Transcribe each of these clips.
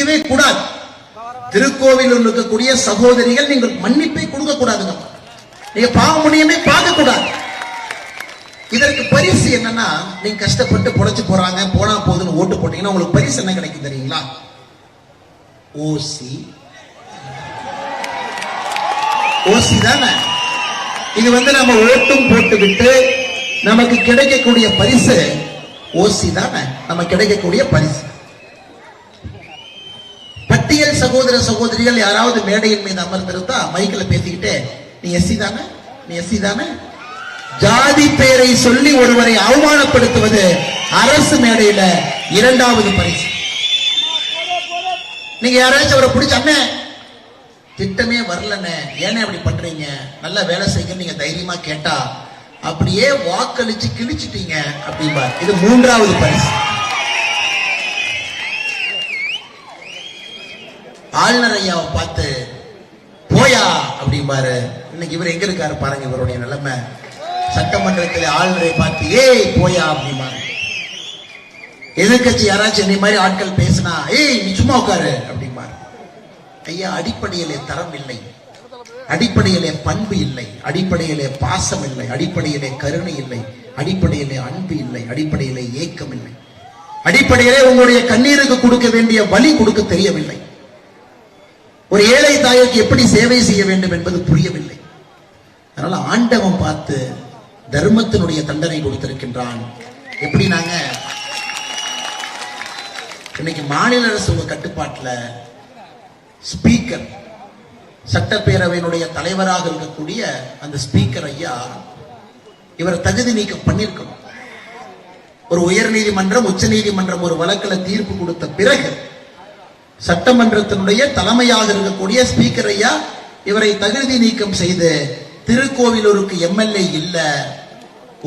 மன்னிக்கவே கூடாது. திருக்கோவிலூர் இருக்கக்கூடிய சகோதரிகள் நீங்கள் மன்னிப்பை கொடுக்க கூடாதுங்க. நீங்க பாவ முடியுமே பார்க்க கூடாது. இதற்கு பரிசு என்னன்னா, நீங்க கஷ்டப்பட்டு பொழைச்சு போறாங்க போனா போதுன்னு ஓட்டு போட்டீங்கன்னா உங்களுக்கு பரிசு என்ன கிடைக்கும் தெரியுங்களா? ஓசி. ஓசி தானே இது. நம்ம ஓட்டும் போட்டு விட்டு நமக்கு கிடைக்கக்கூடிய பரிசு ஓசி தானே நம்ம கிடைக்கக்கூடிய பரிசு. பட்டியல் சகோதர சகோதரிகள் யாராவது மேடையின் மீது அமர்ந்திருந்தா மைக்கில் பேசிக்கிட்டே, நீ எஸ்சி தானே, நீ எஸ்சி தானே, ஜாதி பெயரை சொல்லி ஒருவரை அவமானப்படுத்துவது அரசு மேடையில இரண்டாவது பரிசு. நீங்க யாராச்சும் அவரை பிடிச்ச, அண்ணே திட்டமே வரலன்னு ஏனே அப்படி பண்றீங்க, நல்ல வேலை செய்ய நீங்க தைரியமா கேட்டா அப்படியே வாக்களிச்சு கிழிச்சிட்டீங்க அப்படின்பா. இது மூன்றாவது பரிசு. ஆளுநர் ஐயாவை பார்த்து போயா அப்படிம்பாரு. இன்னைக்கு இவர் எங்க இருக்காரு பாருங்க, இவருடைய நிலைமை. சட்டமன்றத்தில் ஆளுநரை பார்த்து ஏய் போயா அப்படிம்பாரு. எதிர்கட்சி யாராச்சும் என்னை மாதிரி ஆட்கள் பேசினா ஏய் நீ சும்மா உட்காரு அப்படிம்பாரு. ஐயா, அடிப்படையிலே தரம் இல்லை, அடிப்படையிலே பண்பு இல்லை, அடிப்படையிலே பாசம் இல்லை, அடிப்படையிலே கருணை இல்லை, அடிப்படையிலே அன்பு இல்லை, அடிப்படையிலே ஏக்கம் இல்லை, அடிப்படையிலே உங்களுடைய கண்ணீருக்கு கொடுக்க வேண்டிய வழி கொடுக்க தெரியவில்லை. ஒரு ஏழை தாய்க்கு எப்படி சேவை செய்ய வேண்டும் என்பது புரியவில்லை. அதனால ஆண்டவன் பார்த்து தர்மத்தினுடைய தண்டனை கொடுத்திருக்கின்றான். எப்படி நாங்க இன்னைக்கு மாநில அரசு உங்க கட்டுப்பாட்டில் ஸ்பீக்கர், சட்டப்பேரவையினுடைய தலைவராக இருக்கக்கூடிய அந்த ஸ்பீக்கர் ஐயா, இவரை தகுதி நீக்கம் பண்ணிருக்கணும். ஒரு உயர் நீதிமன்றம், உச்ச நீதிமன்றம் ஒரு வழக்கில் தீர்ப்பு கொடுத்த பிறகு சட்டமன்றத்தினுடைய தலைமையாக இருக்கக்கூடிய ஸ்பீக்கர் ஐயா இவரை தகுதி நீக்கம் செய்து திருக்கோவிலூருக்கு எம்எல்ஏ இல்ல,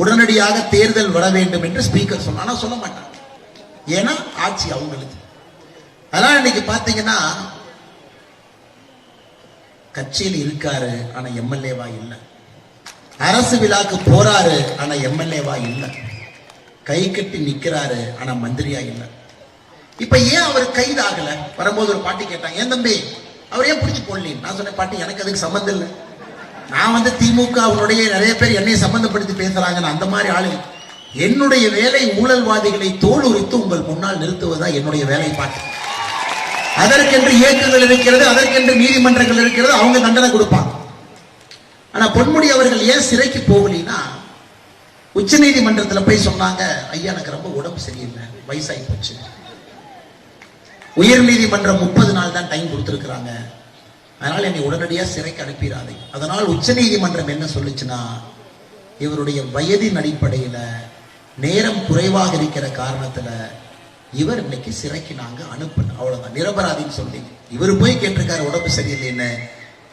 உடனடியாக தேர்தல் வர வேண்டும் என்று ஸ்பீக்கர் சொன்னா சொல்ல மாட்டாங்க. ஏன்னா ஆட்சி அவங்களுக்கு. அதனால இன்னைக்கு பாத்தீங்கன்னா கட்சியில் இருக்காரு ஆனா எம்எல்ஏவா இல்ல, அரசு விழாக்கு போறாரு ஆனா எம்எல்ஏவா இல்ல, கை கட்டி நிக்கிறாரு ஆனா மந்திரியா இல்ல. இப்ப ஏன் அவர் கைது ஆகல? வரும்போது ஒரு பாட்டி கேட்டாங்க, ஏன் தம்பி அவர் ஏன் பிடிச்சி போடல? நான் சொன்னேன், பாட்டி எனக்கு அதுக்கு சம்பந்தம் இல்லை. நான் திமுக அவனுடைய நிறைய பேர் என்னை சம்பந்தப்படுத்தி பேசுறாங்க. அந்த மாதிரி ஆளு. என்னுடைய வேலை ஊழல்வாதிகளை தோல் உரித்து உங்கள் முன்னால் நிறுத்துவதா என்னுடைய வேலை. பாட்டு அதற்கென்று இயக்கங்கள் இருக்கிறது, அதற்கென்று நீதிமன்றங்கள் இருக்கிறது, அவங்க தண்டனை கொடுப்பாங்க. ஆனா பொன்முடி அவர்கள் ஏன் சிறைக்கு போகலினா, உச்ச நீதிமன்றத்தில் போய் சொன்னாங்க, ஐயா எனக்கு ரொம்ப உடம்பு சரியில்லை, வயசாகி போச்சு. உயர் நீதிமன்றம் 30 நாள் தான் டைம் கொடுத்திருக்கிறாங்க, அதனால என்னை உடனடியாக சிறைக்கு அனுப்பிடாதே. அதனால் உச்ச நீதிமன்றம் என்ன சொல்லுச்சுன்னா, இவருடைய வயதின் அடிப்படையில் நேரம் குறைவாக இருக்கிற காரணத்துல இவர் இன்னைக்கு சிறைக்கு நாங்க அனுப்பணும், அவ்வளவுதான், நிரபராதின்னு சொல்லி. இவர் போய் கேட்டிருக்காரு உடம்பு சரியில்லைன்னு.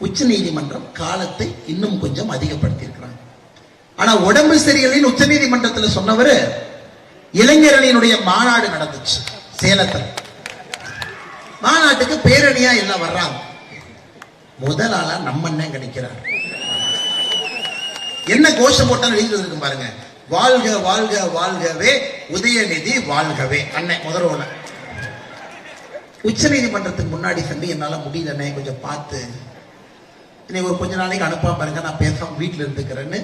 உச்ச நீதிமன்றம் காலத்தை இன்னும் கொஞ்சம் அதிகப்படுத்தி இருக்கிறாங்க. ஆனா உடம்பு சரியில்லைன்னு உச்ச நீதிமன்றத்தில் சொன்னவர், இளைஞரணியினுடைய மாநாடு நடந்துச்சு சேலத்தில். மாநாட்டுக்கு பேரணியா எல்லாம் வர்றாங்க. முதல் ஆளா நம்ம அண்ணன் கிடைக்கிறார். என்ன கோஷம் போட்டாலும் எழுதி இருக்கு பாருங்க, வாழ்க வாழ்க வாழ்கவே உதயநிதி வாழ்கவே அண்ணன் முதல்ல. உச்ச நீதிமன்றத்துக்கு முன்னாடி சென்று என்னால முடியலண்ணே, கொஞ்சம் பார்த்து என்னை ஒரு கொஞ்ச நாளைக்கு அனுப்பாம பாருங்க, நான் பேசாம வீட்டில் இருந்துக்கிறேன்னு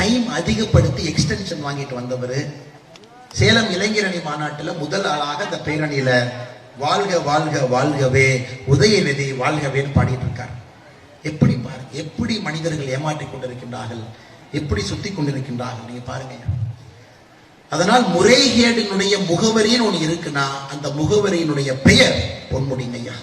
டைம் அதிகப்படுத்தி எக்ஸ்டென்ஷன் வாங்கிட்டு வந்தவர் சேலம் இளைஞரணி மாநாட்டில் முதல் ஆளாக அந்த பேரணியில வாழ்க வாழ்க வாழ்கவே உதயநிதி வாழ்கவேன்னு பாடிட்டு இருக்கார். எப்படி பாருங்க, எப்படி மனிதர்கள் ஏமாற்றிக் கொண்டிருக்கின்றார்கள், எப்படி சுத்தி கொண்டிருக்கின்றார்கள், நீங்க பாருங்க. அதனால் முறைகேடினுடைய முகவரின்னு ஒண்ணு இருக்குன்னா அந்த முகவரியினுடைய பெயர் பொன்முடிங்க ஐயா.